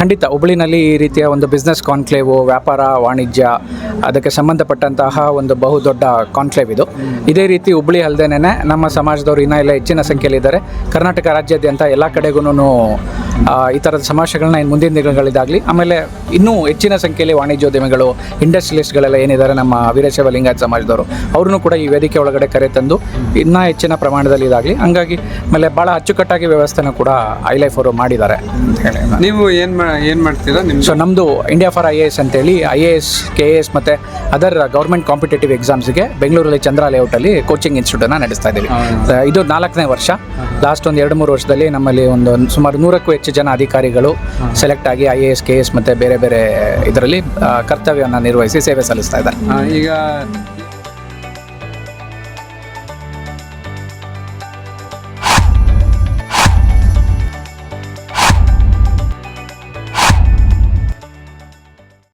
ಖಂಡಿತ ಹುಬ್ಬಳ್ಳಿನಲ್ಲಿ ಈ ರೀತಿಯ ಒಂದು ಬಿಸ್ನೆಸ್ ಕಾನ್ಕ್ಲೇವು, ವ್ಯಾಪಾರ ವಾಣಿಜ್ಯ ಅದಕ್ಕೆ ಸಂಬಂಧಪಟ್ಟಂತಹ ಒಂದು ಬಹುದೊಡ್ಡ ಕಾನ್ಕ್ಲೇವ್ ಇದು. ಇದೇ ರೀತಿ ಹುಬ್ಬಳ್ಳಿ ಅಲ್ಲದೇನೆ ನಮ್ಮ ಸಮಾಜದವರು ಇನ್ನೂ ಎಲ್ಲ ಹೆಚ್ಚಿನ ಸಂಖ್ಯೆಯಲ್ಲಿದ್ದಾರೆ. ಕರ್ನಾಟಕ ರಾಜ್ಯಾದ್ಯಂತ ಎಲ್ಲ ಕಡೆಗೂ ಈ ಥರದ ಸಮಾವೇಶಗಳನ್ನ ಮುಂದಿನ ದಿನಗಳಿದಾಗಲಿ, ಆಮೇಲೆ ಇನ್ನೂ ಹೆಚ್ಚಿನ ಸಂಖ್ಯೆಯಲ್ಲಿ ವಾಣಿಜ್ಯೋದ್ಯಮಿಗಳು, ಇಂಡಸ್ಟ್ರಿಯಲಿಸ್ಟ್ಗಳೆಲ್ಲ ಏನಿದ್ದಾರೆ ನಮ್ಮ ವೀರಶೈವ ಲಿಂಗಾಯತ ಸಮಾಜದವರು, ಅವ್ರನ್ನೂ ಕೂಡ ಈ ವೇದಿಕೆ ಒಳಗಡೆ ಕರೆತಂದು ಇನ್ನೂ ಹೆಚ್ಚಿನ ಪ್ರಮಾಣದಲ್ಲಿ ಇದಾಗಲಿ. ಹಂಗಾಗಿ ಆಮೇಲೆ ಭಾಳ ಅಚ್ಚುಕಟ್ಟಾಗಿ ವ್ಯವಸ್ಥೆನೂ ಕೂಡ ಐಲೈಫ್ ಅವರು ಮಾಡಿದ್ದಾರೆ ಅಂತ ಹೇಳಿ. ನೀವು ಏನು ಮಾಡ್ತೀರಾ? ಸೊ ನಮ್ಮದು ಇಂಡಿಯಾ ಫಾರ್ IAS ಅಂತೇಳಿ IAS, KAS ಮತ್ತು ಅದರ್ ಗೌರ್ಮೆಂಟ್ ಕಾಂಪಿಟೇಟಿವ್ ಎಕ್ಸಾಮ್ಸ್ಗೆ ಬೆಂಗಳೂರಲ್ಲಿ ಚಂದ್ರ ಲೇಔಟಲ್ಲಿ ಕೋಚಿಂಗ್ ಇನ್ಸ್ಟಿಟ್ಯೂಟನ್ನು ನಡೆಸ್ತಾ ಇದ್ದೀವಿ. ಇದು 4ನೇ ವರ್ಷ. ಲಾಸ್ಟ್ ಒಂದು 2-3 ವರ್ಷದಲ್ಲಿ ನಮ್ಮಲ್ಲಿ ಒಂದು ಸುಮಾರು 100ಕ್ಕೂ ಹೆಚ್ಚು ಜನ ಅಧಿಕಾರಿಗಳು ಸೆಲೆಕ್ಟ್ ಆಗಿ IAS, KAS ಮತ್ತು ಬೇರೆ ಬೇರೆ ಇದರಲ್ಲಿ ಕರ್ತವ್ಯವನ್ನು ನಿರ್ವಹಿಸಿ ಸೇವೆ ಸಲ್ಲಿಸ್ತಾ ಇದ್ದಾರೆ. ಈಗ